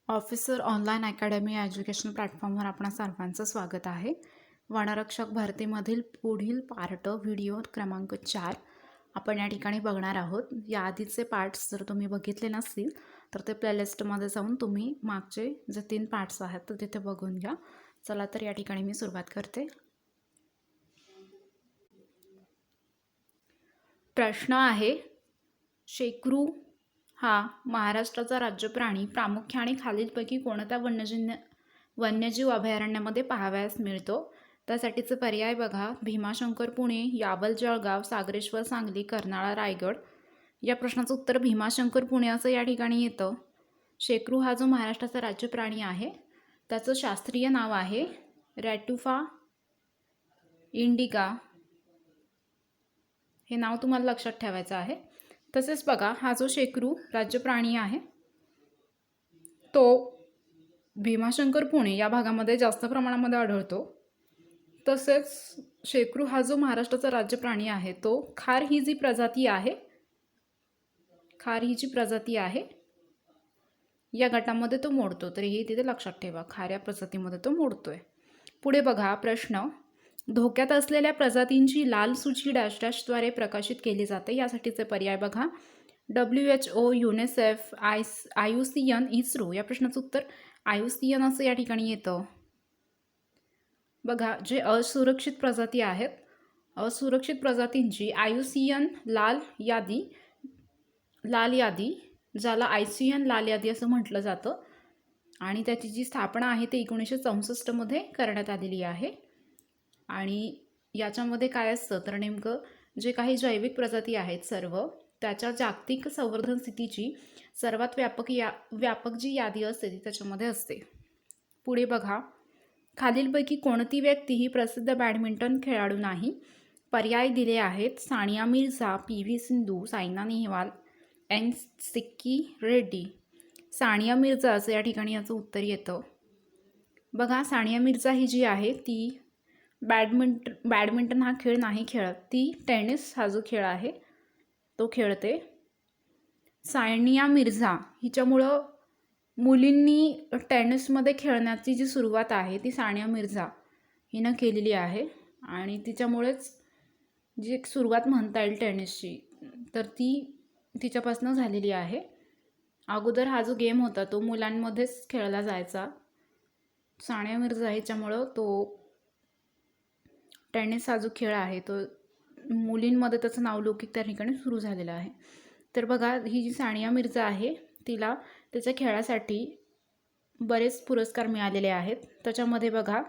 Officer online academy या education प्लॅटफॉर्मवर आपणा सर्वांचं स्वागत आहे. वनरक्षक भरतीमधील पुढील पार्ट व्हिडिओ क्रमांक 4 आपण या ठिकाणी बघणार आहोत. या आधीचे पार्ट्स जर तुम्ही बघितले नसतील तर ते प्लेलिस्टमध्ये जाऊन तुम्ही मागचे जे 3 पार्ट्स आहेत तर तिथे बघून घ्या. चला तर या ठिकाणी मी सुरुवात करते. प्रश्न आहे, शेकरू हा महाराष्ट्राचा राज्य प्राणी प्रामुख्याने खालीलपैकी कोणत्या वन्यजीव अभयारण्यामध्ये पाहावयास मिळतो? त्यासाठीचे पर्याय बघा. भीमाशंकर पुणे, यावल जळगाव, सागरेश्वर सांगली, कर्नाळा रायगड. या प्रश्नाचं उत्तर भीमाशंकर पुणे असं या ठिकाणी येतं. शेकरू हा जो महाराष्ट्राचा राज्य प्राणी आहे त्याचं शास्त्रीय नाव आहे रॅटुफा इंडिका. हे नाव तुम्हाला लक्षात ठेवायचं आहे. तसेच बघा, हा जो शेकरू राज्य प्राणी आहे तो भीमाशंकर पुणे या भागामध्ये जास्त प्रमाणामध्ये आढळतो. तसेच शेकरू हा जो महाराष्ट्राचा राज्य प्राणी आहे तो खार ही जी प्रजाती आहे या गटामध्ये तो मोडतो. तर हे तिथे लक्षात ठेवा, खार या प्रजातीमध्ये तो मोडतोय. पुढे बघा प्रश्न, धोक्यात असलेल्या प्रजातींची लाल सूची डॅश डॅशद्वारे प्रकाशित केली जाते. यासाठीचे पर्याय बघा. WHO, UNICEF, IUCN, ISRO. या प्रश्नाचं उत्तर IUCN असं या ठिकाणी येतं. बघा, जे असुरक्षित प्रजाती आहेत, असुरक्षित प्रजातींची IUCN लाल यादी ज्याला ICN लाल यादी असं म्हटलं जातं आणि त्याची जी स्थापना आहे ते 1964 मध्ये करण्यात आलेली आहे. आणि याच्यामध्ये काय असतं तर नेमकं जे काही जैविक प्रजाती आहेत सर्व त्याच्या जागतिक संवर्धन स्थितीची सर्वात व्यापक जी यादी असते ती त्याच्यामध्ये असते. पुढे बघा, खालीलपैकी कोणती व्यक्ती ही प्रसिद्ध बॅडमिंटन खेळाडू नाही? पर्याय दिले आहेत. सानिया मिर्झा, PV सिंधू, सायना नेहवाल, सिक्की रेड्डी. सानिया मिर्झा असं या ठिकाणी याचं उत्तर येतं. बघा, सानिया मिर्झा ही जी आहे ती बॅडमिंटन हा खेळ नाही खेळत, ती टेनिस हा जो खेळ आहे तो खेळते. सानिया मिर्झा हिच्यामुळं मुलींनी टेनिसमध्ये खेळण्याची जी सुरुवात आहे ती सानिया मिर्झा हिनं केलेली आहे आणि तिच्यामुळेच जी एक सुरुवात म्हणता येईल टेनिसची तर ती तिच्यापासून झालेली आहे. अगोदर हा जो गेम होता तो मुलांमध्येच खेळला जायचा. सानिया मिर्झा हिच्यामुळं तो टेनिस हा जो खेळ आहे तो मुलींमध्ये त्याचं नावलौकिक त्या ठिकाणी सुरू झालेलं आहे. तर बघा, ही जी सानिया मिर्झा आहे तिला त्याच्या खेळासाठी बरेच पुरस्कार मिळालेले आहेत. त्याच्यामध्ये बघा,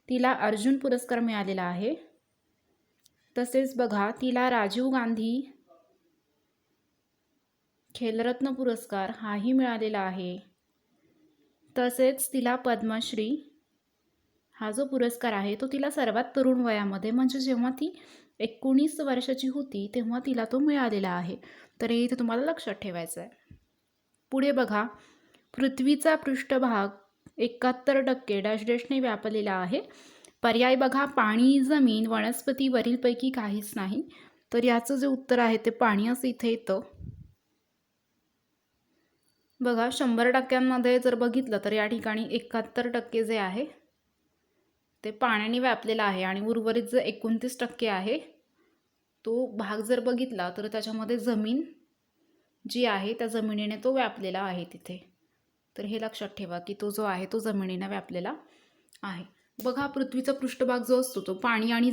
तिला अर्जुन पुरस्कार मिळालेला आहे. तसेच बघा, तिला राजीव गांधी खेलरत्न पुरस्कार हाही मिळालेला आहे. तसेच तिला पद्मश्री हा जो पुरस्कार आहे तो तिला सर्वात तरुण वयामध्ये म्हणजे जेव्हा ती 19 वर्षाची होती तेव्हा तिला तो मिळालेला आहे. तर हे इथे तुम्हाला लक्षात ठेवायचं आहे. पुढे बघा, पृथ्वीचा पृष्ठभाग 71% डॅश डॅशने व्यापलेला आहे. पर्याय बघा. पाणी, जमीन, वनस्पती, वरीलपैकी काहीच नाही. तर याचं जे उत्तर आहे ते पाणी असं इथे येतं. बघा, 100% जर बघितलं तर या ठिकाणी 71% जे आहे ते पाण्याने व्यापलेला आहे आणि उर्वरित जे 29% आहे तो भाग जर बघितला तर त्याच्यामध्ये जमीन जी आहे त्या जमिनीने तो व्यापलेला आहे तिथे. तर हे लक्षात ठेवा की तो जो आहे तो जमिनीने व्यापलेला आहे. बघा, पृथ्वीचा पृष्ठभाग जो असतो तो पाणी आणि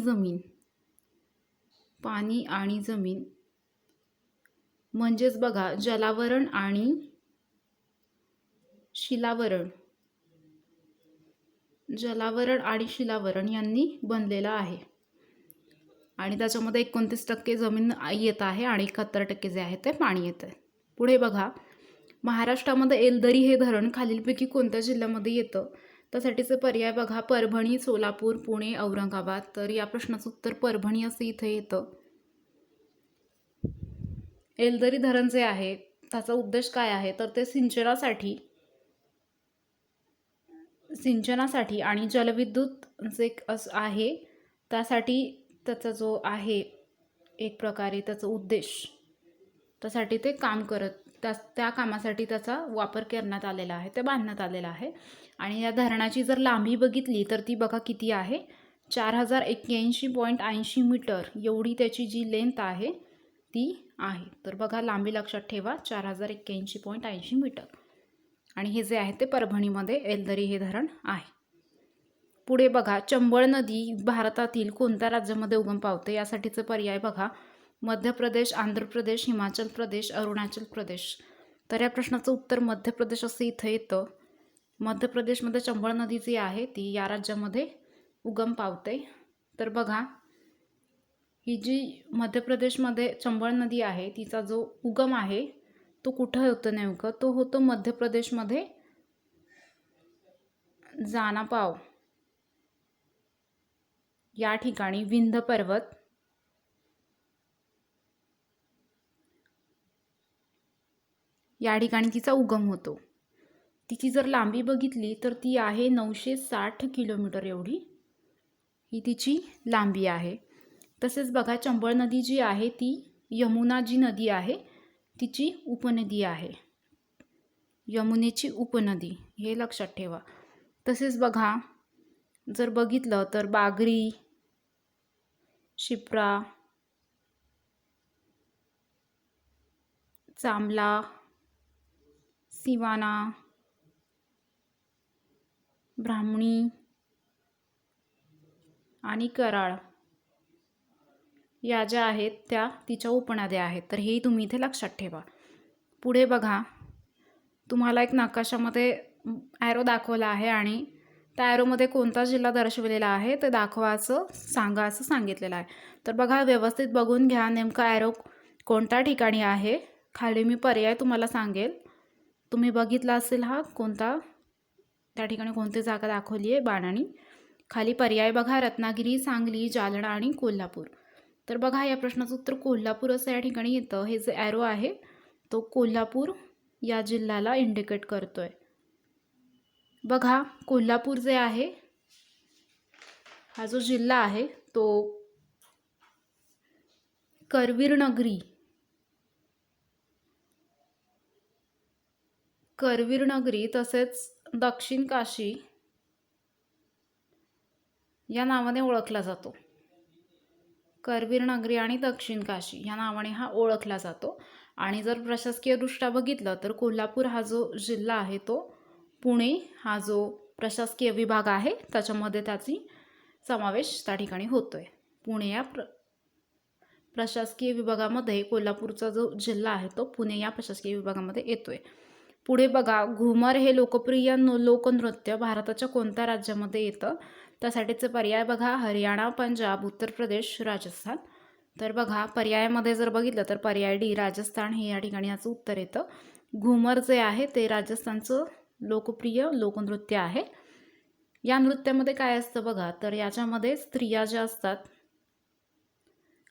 जमीन म्हणजेच बघा जलावरण आणि शिलावरण यांनी बनलेला आहे आणि त्याच्यामध्ये 29% जमीन येत आहे आणि 71% जे आहे ते पाणी येतं आहे. पुढे बघा, महाराष्ट्रामध्ये एलदरी हे धरण खालीलपैकी कोणत्या जिल्ह्यामध्ये येतं? त्यासाठीचे पर्याय बघा. परभणी, सोलापूर, पुणे, औरंगाबाद. तर या प्रश्नाचं उत्तर परभणी असं इथे येतं. एलदरी धरण जे आहे त्याचा उद्देश काय आहे तर ते सिंचनासाठी आणि जलविद्युत जे आहे त्यासाठी त्याचा जो आहे एक प्रकारे त्याचा उद्देश त्यासाठी ते काम करत त्या कामासाठी त्याचा वापर करण्यात आलेला आहे, ते बांधण्यात आलेला आहे. आणि या धरणाची जर लांबी बघितली तर ती बघा किती आहे, 4081.80 मीटर एवढी त्याची जी लेंथ आहे ती आहे. तर बघा लांबी लक्षात ठेवा, 4081.80 मीटर. आणि हे जे आहे ते परभणीमध्ये येलदरी हे धरण आहे. पुढे बघा, चंबळ नदी भारतातील कोणत्या राज्यामध्ये उगम पावते? यासाठीचे पर्याय बघा, मध्य प्रदेश, आंध्र प्रदेश, हिमाचल प्रदेश, अरुणाचल प्रदेश. तर या प्रश्नाचं उत्तर मध्य प्रदेश असं इथं येतं. मध्य प्रदेशमध्ये चंबळ नदी जी आहे ती या राज्यामध्ये उगम पावते. तर बघा, ही जी मध्य प्रदेशमध्ये चंबळ नदी आहे तिचा जो उगम आहे तो कुठं होतं नेमकं? तो होतो मध्य प्रदेशमध्ये जानापाव या ठिकाणी, विंध्य पर्वत या ठिकाणी तिचा उगम होतो. तिची जर लांबी बघितली तर ती आहे 960 किलोमीटर एवढी ही तिची लांबी आहे. तसेच बघा, चंबळ नदी जी आहे ती यमुना जी नदी आहे तिची उपनदी आहे, यमुनेची उपनदी, हे लक्षात ठेवा. तसेच बघा, जर बघितलं तर बागरी, शिप्रा, चांबला, सिवाना, ब्राह्मणी आणि कराळ या ज्या आहेत त्या तिच्या उपनद्या आहेत. तर हेही तुम्ही इथे लक्षात ठेवा. पुढे बघा, तुम्हाला एक नकाशामध्ये ॲरो दाखवला आहे आणि त्या ॲरोमध्ये कोणता जिल्हा दर्शवलेला आहे ते दाखवायचं, सांगा असं सांगितलेलं आहे. तर बघा, व्यवस्थित बघून घ्या नेमका ॲरो कोणत्या ठिकाणी आहे. खाली मी पर्याय तुम्हाला सांगेल, तुम्ही बघितला असेल हा कोणता, त्या ठिकाणी कोणती जागा दाखवली आहे बाणाने. खाली पर्याय बघा, रत्नागिरी, सांगली, जालना आणि कोल्हापूर. तर बघा, या प्रश्नाचं उत्तर कोल्हापूर असं या ठिकाणी येतं. हे जे ॲरो आहे तो कोल्हापूर या जिल्ह्याला इंडिकेट करतोय. बघा, कोल्हापूर जे आहे हा जो जिल्हा आहे तो करवीर नगरी तसेच दक्षिण काशी या नावाने ओळखला जातो. करवीर नगरी आणि दक्षिण काशी या नावाने हा ओळखला जातो. आणि जर प्रशासकीयदृष्ट्या बघितलं तर कोल्हापूर हा जो जिल्हा आहे तो पुणे हा जो प्रशासकीय विभाग आहे त्याच्यामध्ये त्याची समावेश त्या ठिकाणी होतोय. पुणे या प्रशासकीय विभागामध्ये कोल्हापूरचा जो जिल्हा आहे तो पुणे या प्रशासकीय विभागामध्ये येतोय. पुढे बघा, घुमर हे लोकप्रिय लोकनृत्य भारताच्या कोणत्या राज्यामध्ये येतं? त्यासाठीचे पर्याय बघा, हरियाणा, पंजाब, उत्तर प्रदेश, राजस्थान. तर बघा, पर्यायामध्ये जर बघितलं तर पर्याय डी राजस्थान हे या ठिकाणी याचं उत्तर येतं. घुमर जे आहे ते राजस्थानचं लोकप्रिय लोकनृत्य आहे. या नृत्यामध्ये काय असतं बघा, तर याच्यामध्ये स्त्रिया ज्या असतात,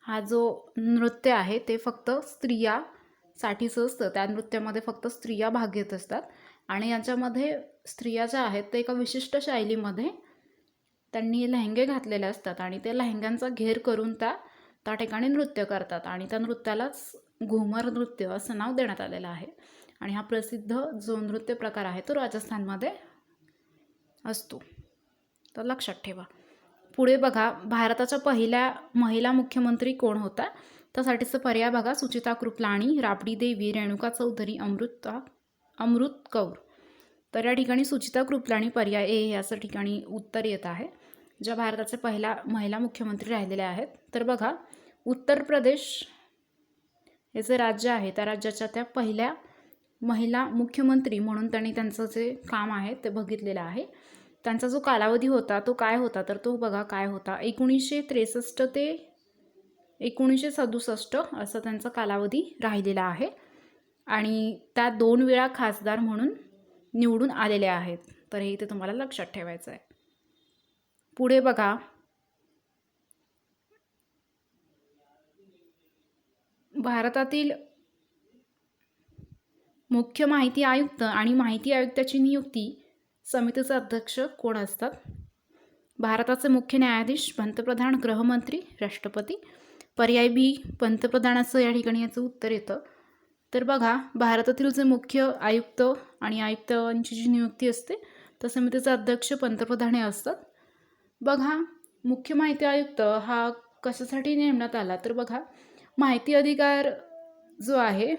हा जो नृत्य आहे ते फक्त स्त्रियासाठीचं असतं. त्या नृत्यामध्ये फक्त स्त्रिया भाग घेत असतात आणि याच्यामध्ये स्त्रिया ज्या आहेत ते एका विशिष्ट शैलीमध्ये त्यांनी लेहंगे घातलेले असतात आणि त्या लेहंग्यांचा घेर करून त्या ठिकाणी नृत्य करतात आणि त्या नृत्यालाच घुमर नृत्य असं नाव देण्यात आलेलं आहे. आणि हा प्रसिद्ध जो नृत्य प्रकार आहे तो राजस्थानमध्ये असतो. तर लक्षात ठेवा. पुढे बघा, भारताच्या पहिल्या महिला मुख्यमंत्री कोण होता? त्यासाठीचं पर्याय बघा, सुचिता कृपलाणी, राबडी देवी, रेणुका चौधरी, अमृत कौर. तर या ठिकाणी सुचिता कृपलाणी पर्याय ए याचं ठिकाणी उत्तर येत आहे, ज्या भारताच्या पहिल्या महिला मुख्यमंत्री राहिलेल्या आहेत. तर बघा, उत्तर प्रदेश हे जे राज्य आहे त्या राज्याच्या त्या पहिल्या महिला मुख्यमंत्री म्हणून त्यांनी त्यांचं जे काम आहे ते बघितलेलं आहे. त्यांचा जो कालावधी होता तो काय होता, तर तो बघा काय होता, 1963 ते 1967 असं त्यांचा कालावधी राहिलेला आहे आणि त्या 2 वेळा खासदार म्हणून निवडून आलेले आहेत. तर हे इथे तुम्हाला लक्षात ठेवायचं आहे. पुढे बघा, भारतातील मुख्य माहिती आयुक्त आणि माहिती आयुक्ताची नियुक्ती समितीचे अध्यक्ष कोण असतात? भारताचे मुख्य न्यायाधीश, पंतप्रधान, गृहमंत्री, राष्ट्रपती. पर्याय बी पंतप्रधानाचं या ठिकाणी याचं उत्तर येतं. तर बघा, भारतातील जे मुख्य आयुक्त आणि आयुक्तांची जी नियुक्ती असते त्या समितीचा अध्यक्ष पंतप्रधान हे असतात. बघा, मुख्य माहिती आयुक्त हा कशासाठी नेमण्यात आला, तर बघा, माहिती अधिकार जो आहे,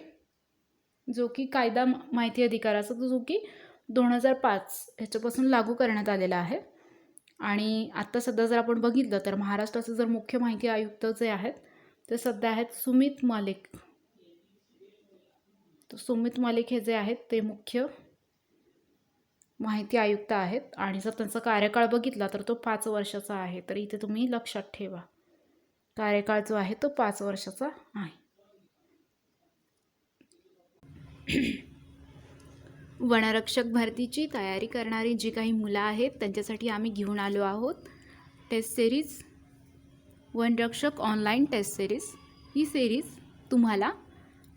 जो की कायदा माहिती अधिकाराचा, जो की 2005 ह्याच्यापासून लागू करण्यात आलेला आहे. आणि आत्ता सध्या जर आपण बघितलं तर महाराष्ट्राचे जर मुख्य माहिती आयुक्त जे आहेत ते सध्या आहेत सुमित मलिक. तर सुमित मलिक हे जे आहेत ते मुख्य माहिती आयुक्त आहेत आणि जर त्यांचा कार्यकाळ बघितला तर तो 5 वर्षाचा आहे. तर इथे तुम्ही लक्षात ठेवा, कार्यकाळ जो आहे तो 5 वर्षाचा आहे. वनरक्षक भरतीची तयारी करणारी जी काही मुलं आहेत त्यांच्यासाठी आम्ही घेऊन आलो आहोत टेस्ट सिरीज, वनरक्षक ऑनलाईन टेस्ट सिरीज. ही सिरीज तुम्हाला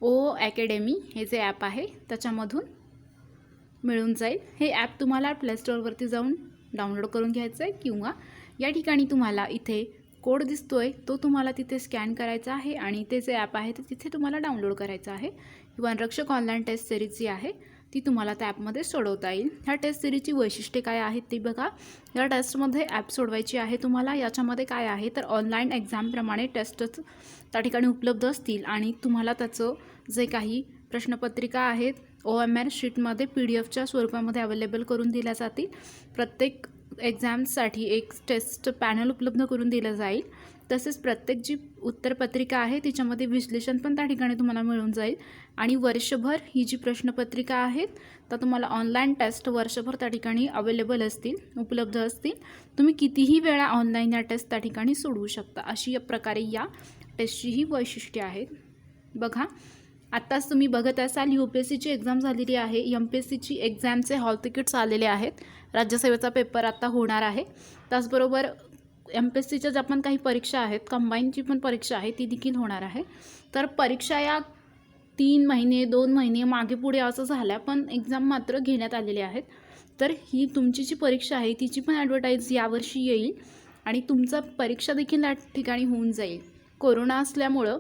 OOAcademy हे जे ॲप आहे त्याच्यामधून मिळून जाईल. हे ॲप तुम्हाला प्ले स्टोअरवरती जाऊन डाउनलोड करून घ्यायचं आहे किंवा या ठिकाणी तुम्हाला इथे कोड दिसतोय तो तुम्हाला तिथे स्कॅन करायचा आहे आणि ते जे ॲप आहे ते तिथे तुम्हाला डाउनलोड करायचं आहे. वनरक्षक ऑनलाईन टेस्ट सिरीज जी आहे ती तुम्हाला त्या ॲपमध्ये सोडवता येईल. ह्या टेस्ट सिरीजची वैशिष्ट्ये काय आहेत ती बघा. या टेस्टमध्ये ॲप सोडवायची आहे तुम्हाला. याच्यामध्ये काय आहे तर ऑनलाईन एक्झामप्रमाणे टेस्टच त्या ठिकाणी उपलब्ध असतील आणि तुम्हाला त्याचं जे काही प्रश्नपत्रिका आहेत OMR शीटमध्ये PDF स्वरूपामध्ये अवेलेबल करून दिल्या जातील. प्रत्येक एक्झाम्ससाठी एक टेस्ट पॅनल उपलब्ध करून दिलं जाईल. तसेच प्रत्येक जी उत्तरपत्रिका आहे तिच्यामध्ये विश्लेषण पण त्या ठिकाणी तुम्हाला मिळून जाईल आणि वर्षभर ही जी प्रश्नपत्रिका आहेत तर तुम्हाला ऑनलाईन टेस्ट वर्षभर त्या ठिकाणी अवेलेबल असतील, उपलब्ध असतील. तुम्ही कितीही वेळा ऑनलाईन या टेस्ट त्या ठिकाणी सोडवू शकता. अशी प्रकारे या टेस्टची ही वैशिष्ट्ये आहेत. बघा, आत्ताच तुम्ही बघत असाल UPSCची एक्झाम झालेली आहे. MPSCची एक्झामचे हॉल तिकीट्स आलेले आहेत. राज्यसेवेचा पेपर आता होणार आहे. त्याचबरोबर MPSCच्या ज्या पण काही परीक्षा आहेत, कंबाईनची पण परीक्षा आहे ती देखील होणार आहे. तर परीक्षा या 3 महिने 2 महिने मागे पुढे असं झालं, पण एक्झाम मात्र घेण्यात आलेले आहेत. तर ही तुमची जी परीक्षा आहे तिची पण ॲडव्हर्टाईज यावर्षी येईल आणि तुमचा परीक्षा देखील या ठिकाणी होऊन जाईल. कोरोना असल्यामुळं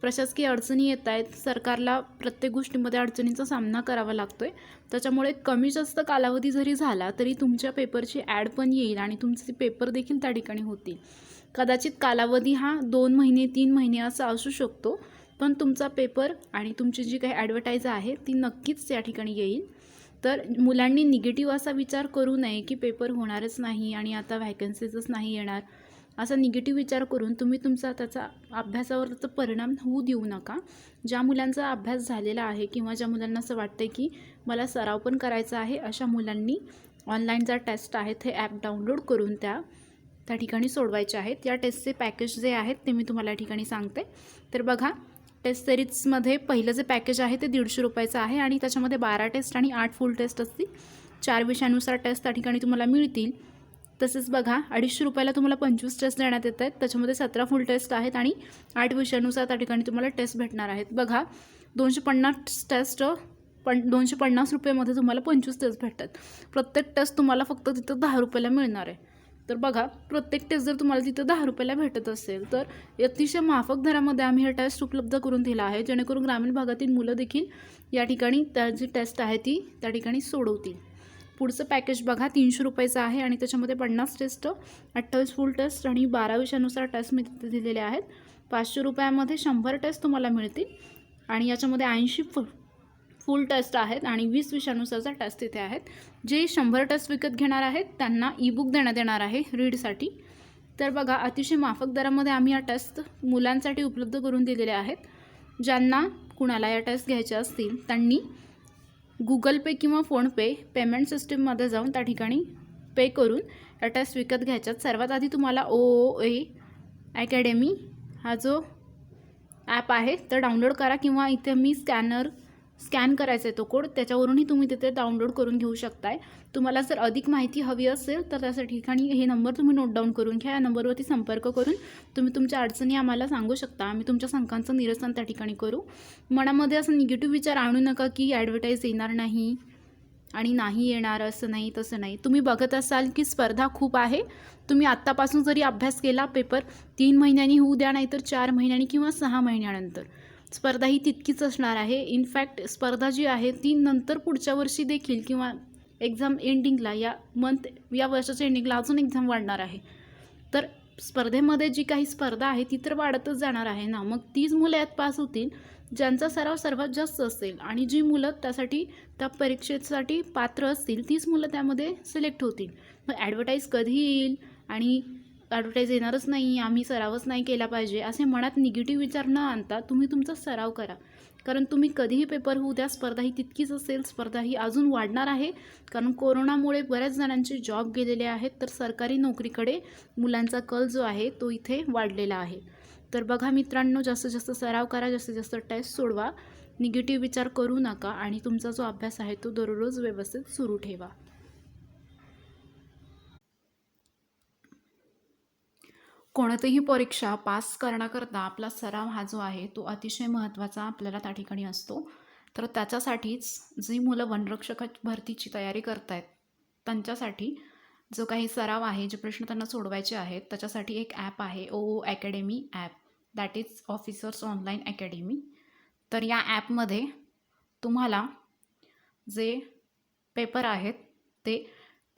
प्रशासकीय अडचणी येत आहेत. सरकारला प्रत्येक गोष्टीमध्ये अडचणींचा सामना करावा लागतो आहे. त्याच्यामुळे कमी जास्त कालावधी जरी झाला तरी तुमच्या पेपरची ॲड पण येईल आणि तुमचे पेपर देखील त्या ठिकाणी होतील. कदाचित कालावधी हा 2 महिने 3 महिने असा असू शकतो, पण तुमचा पेपर आणि तुमची जी काही ॲडव्हर्टाईज आहे ती नक्कीच या ठिकाणी येईल. तर मुलांनी निगेटिव्ह असा विचार करू नये की पेपर होणारच नाही आणि आता व्हॅकन्सीजच नाही येणार. असा निगेटिव्ह विचार करून तुम्ही तुमचा त्याचा अभ्यासावर त्याचा परिणाम होऊ देऊ नका. ज्या मुलांचा अभ्यास झालेला आहे किंवा ज्या मुलांना असं वाटतं की मला सराव पण करायचा आहे, अशा मुलांनी ऑनलाईन ज्या टेस्ट आहेत हे ॲप डाउनलोड करून त्या ठिकाणी सोडवायचे आहेत. या टेस्टचे पॅकेज जे आहेत ते मी तुम्हाला या ठिकाणी सांगते. तर बघा, टेस्ट सिरीजमध्ये पहिलं जे पॅकेज आहे ते 150 रुपयाचं आहे आणि त्याच्यामध्ये 12 टेस्ट आणि 8 फुल टेस्ट असतील. 4 विषयानुसार टेस्ट त्या ठिकाणी तुम्हाला मिळतील. तसेच बघा, 250 रुपयाला तुम्हाला 25 टेस्ट देण्यात येत आहेत. त्याच्यामध्ये 17 फुल टेस्ट आहेत आणि 8 विषयानुसार त्या ठिकाणी तुम्हाला टेस्ट भेटणार आहेत. बघा, 250 टेस्ट 250 रुपयामध्ये तुम्हाला 25 टेस्ट भेटतात. प्रत्येक टेस्ट तुम्हाला फक्त तिथं 10 रुपयाला मिळणार आहे. तर बघा, प्रत्येक टेस्ट जर तुम्हाला तिथं 10 रुपयाला भेटत असेल तर अतिशय माफक दरामध्ये आम्ही हे टेस्ट उपलब्ध करून दिला आहे, जेणेकरून ग्रामीण भागातील मुलं देखील या ठिकाणी त्या जी टेस्ट आहे ती त्या ठिकाणी सोडवतील. पुढचं पॅकेज बघा, 300 रुपयाचं आहे आणि त्याच्यामध्ये 50 टेस्ट, 28 फुल टेस्ट आणि 12 विषयानुसार टेस्ट मी तिथे दिलेले आहेत. 500 रुपयामध्ये 100 टेस्ट तुम्हाला मिळतील आणि याच्यामध्ये 80 फुल टेस्ट आहेत आणि 20 विषयानुसारचा टेस्ट तिथे आहेत. जे 100 टेस्ट विकत घेणार आहेत त्यांना ईबुक देण्यात येणार आहे रीडसाठी. तर बघा, अतिशय माफक दरामध्ये आम्ही या टेस्ट मुलांसाठी उपलब्ध करून दिलेले आहेत. ज्यांना कुणाला या टेस्ट घ्यायच्या असतील त्यांनी Google Pay किंवा फोनपे पेमेंट सिस्टीममध्ये जाऊन त्या ठिकाणी पे करून या टेस्ट विकत घ्यायच्यात. सर्वात आधी तुम्हाला OOAcademy हा जो ॲप आहे तर डाउनलोड करा किंवा इथे मी स्कॅन करायचा आहे तो कोड, त्याच्यावरूनही तुम्ही तिथे डाउनलोड करून घेऊ शकताय. तुम्हाला जर अधिक माहिती हवी असेल तर त्यासाठी ठिकाणी हे नंबर तुम्ही नोट डाऊन करून घ्या. या नंबरवरती संपर्क करून तुम्ही तुमच्या अडचणी आम्हाला सांगू शकता. आम्ही तुमच्या शंकांचं निरसन त्या ठिकाणी करू. मनामध्ये असं निगेटिव्ह विचार आणू नका की ॲडव्हर्टाईज येणार नाही आणि नाही येणार, असं नाही तसं नाही. तुम्ही बघत असाल की स्पर्धा खूप आहे. तुम्ही आत्तापासून जरी अभ्यास केला, पेपर 3 महिन्यांनी होऊ द्या, नाहीतर 4 महिन्यांनी किंवा 6 महिन्यानंतर, स्पर्धा ही तितकीच असणार आहे. इनफॅक्ट स्पर्धा जी आहे ती नंतर पुढच्या वर्षी देखील किंवा एक्झाम एंडिंगला या वर्षाच्या एंडिंगला अजून एक्झाम वाढणार आहे. तर स्पर्धेमध्ये जी काही स्पर्धा आहे ती तर वाढतच जाणार आहे ना. मग तीच मुलं यात पास होतील ज्यांचा सराव सर्वात जास्त असेल, आणि जी मुलं त्या परीक्षेसाठी पात्र असतील तीच मुलं त्यामध्ये सिलेक्ट होतील. मग ॲडव्हर्टाईज कधी येईल आणि ॲडव्हर्टाईज येणारच नाही, आम्ही सरावच नाही केला पाहिजे, असे मनात निगेटिव्ह विचार न आणता तुम्ही तुमचा सराव करा. कारण तुम्ही कधीही पेपर होऊ द्या, स्पर्धा ही तितकीच असेल, स्पर्धा ही अजून वाढणार आहे. कारण कोरोनामुळे बऱ्याच जणांचे जॉब गेलेले आहेत, तर सरकारी नोकरीकडे मुलांचा कल जो आहे तो इथे वाढलेला आहे. तर बघा मित्रांनो, जास्तीत जास्त सराव करा, जास्तीत जास्त टेस्ट सोडवा, निगेटिव्ह विचार करू नका आणि तुमचा जो अभ्यास आहे तो दररोज व्यवस्थित सुरू ठेवा. कोणतीही परीक्षा पास करण्याकरता आपला सराव हा जो आहे तो अतिशय महत्त्वाचा आपल्याला त्या ठिकाणी असतो. तर त्याच्यासाठीच जी मुलं वनरक्षक भरतीची तयारी करत आहेत त्यांच्यासाठी जो काही सराव आहे, जे प्रश्न त्यांना सोडवायचे आहेत, त्याच्यासाठी एक ॲप आहे OO academy app, that is officers online academy. तर या ॲपमध्ये तुम्हाला जे पेपर आहेत ते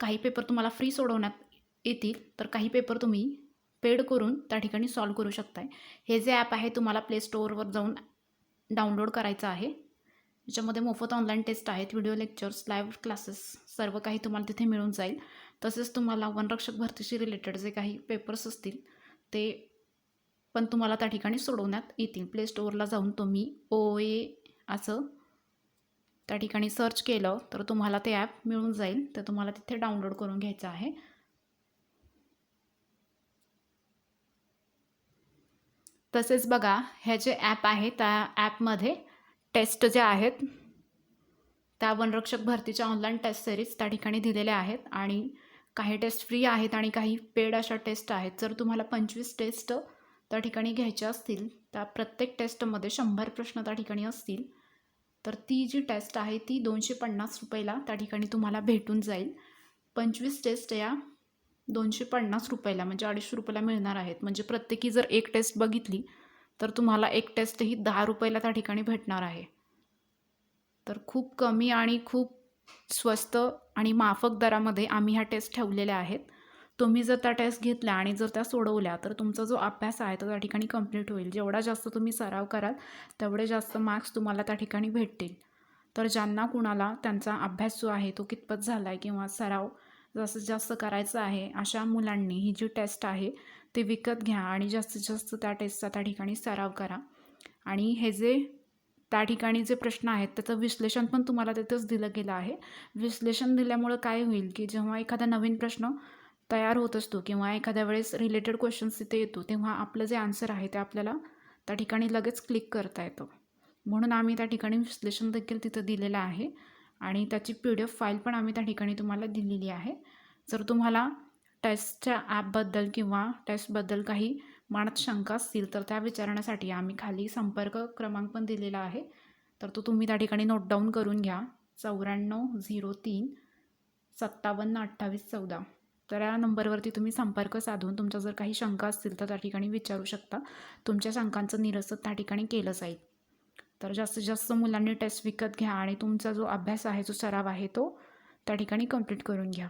काही पेपर तुम्हाला फ्री सोडवण्यात येतील, तर काही पेपर तुम्ही पेड करून त्या ठिकाणी सॉल्व करू शकताय. हे जे ॲप आहे तुम्हाला प्ले स्टोअरवर जाऊन डाउनलोड करायचं आहे. याच्यामध्ये मोफत ऑनलाईन टेस्ट आहेत, व्हिडिओ लेक्चर्स, लाईव्ह क्लासेस, सर्व काही तुम्हाला तिथे मिळून जाईल. तसेच तुम्हाला वनरक्षक भरतीशी रिलेटेड जे काही पेपर्स असतील ते पण तुम्हाला त्या ठिकाणी सोडवण्यात येतील. प्ले स्टोअरला जाऊन तुम्ही OA असं त्या ठिकाणी सर्च केलं तर तुम्हाला ते ॲप मिळून जाईल. तर तुम्हाला तिथे डाउनलोड करून घ्यायचं आहे. तसेच बघा, हे जे ॲप आहे त्या ॲपमध्ये टेस्ट ज्या आहेत त्या वनरक्षक भरतीच्या ऑनलाईन टेस्ट सिरीज त्या ठिकाणी दिलेल्या आहेत, आणि काही टेस्ट फ्री आहेत आणि काही पेड अशा टेस्ट आहेत. जर तुम्हाला 25 टेस्ट त्या ठिकाणी घ्यायच्या असतील, त्या प्रत्येक टेस्टमध्ये 100 प्रश्न त्या ठिकाणी असतील, तर ती जी टेस्ट आहे ती 250 रुपयाला त्या ठिकाणी तुम्हाला भेटून जाईल. 25 टेस्ट या 250 रुपयाला म्हणजे 250 रुपयाला मिळणार आहेत. म्हणजे प्रत्येकी जर एक टेस्ट बघितली तर तुम्हाला एक टेस्ट ही 10 रुपयाला त्या ठिकाणी भेटणार आहे. तर खूप कमी आणि खूप स्वस्त आणि माफक दरामध्ये आम्ही ह्या टेस्ट ठेवलेल्या आहेत. तुम्ही जर त्या टेस्ट घेतल्या आणि जर त्या सोडवल्या तर तुमचा जो अभ्यास आहे तो त्या ठिकाणी कंप्लीट होईल. जेवढा जास्त तुम्ही सराव कराल तेवढे जास्त मार्क्स तुम्हाला त्या ठिकाणी भेटतील. तर ज्यांना कुणाला त्यांचा अभ्यास जो आहे तो कितपत झाला आहे किंवा सराव जास्तीत जास्त करायचा आहे, अशा मुलांनी ही जी टेस्ट आहे ती विकत घ्या आणि जास्तीत जास्त त्या टेस्टचा त्या ठिकाणी सराव करा. आणि हे जे त्या ठिकाणी जे प्रश्न आहेत त्याचं विश्लेषण पण तुम्हाला तिथंच दिलं गेलं आहे. विश्लेषण दिल्यामुळं काय होईल की जेव्हा एखादा नवीन प्रश्न तयार होत असतो किंवा एखाद्या वेळेस रिलेटेड क्वेश्चन्स तिथे येतो, तेव्हा आपलं जे आन्सर आहे ते आपल्याला त्या ठिकाणी लगेच क्लिक करता येतं. म्हणून आम्ही त्या ठिकाणी विश्लेषण देखील तिथं दिलेलं आहे आणि त्याची PDF फाईल पण आम्ही त्या ठिकाणी तुम्हाला दिलेली आहे. जर तुम्हाला टेस्टच्या ॲपबद्दल किंवा टेस्टबद्दल काही मनात शंका असतील तर त्या विचारण्यासाठी आम्ही खाली संपर्क क्रमांक पण दिलेला आहे. तर तो तुम्ही त्या ठिकाणी नोट डाऊन करून घ्या, 9403 57 28 14. तर या नंबरवरती तुम्ही संपर्क साधून तुमच्या जर काही शंका असतील तर त्या ठिकाणी विचारू शकता. तुमच्या शंकांचं निरसन त्या ठिकाणी केलं जाईल. तर जास्तीत जास्त मुलांनी टेस्ट विकत घ्या आणि तुमचा जो अभ्यास आहे, जो सराव आहे तो त्या ठिकाणी कंप्लीट करून घ्या.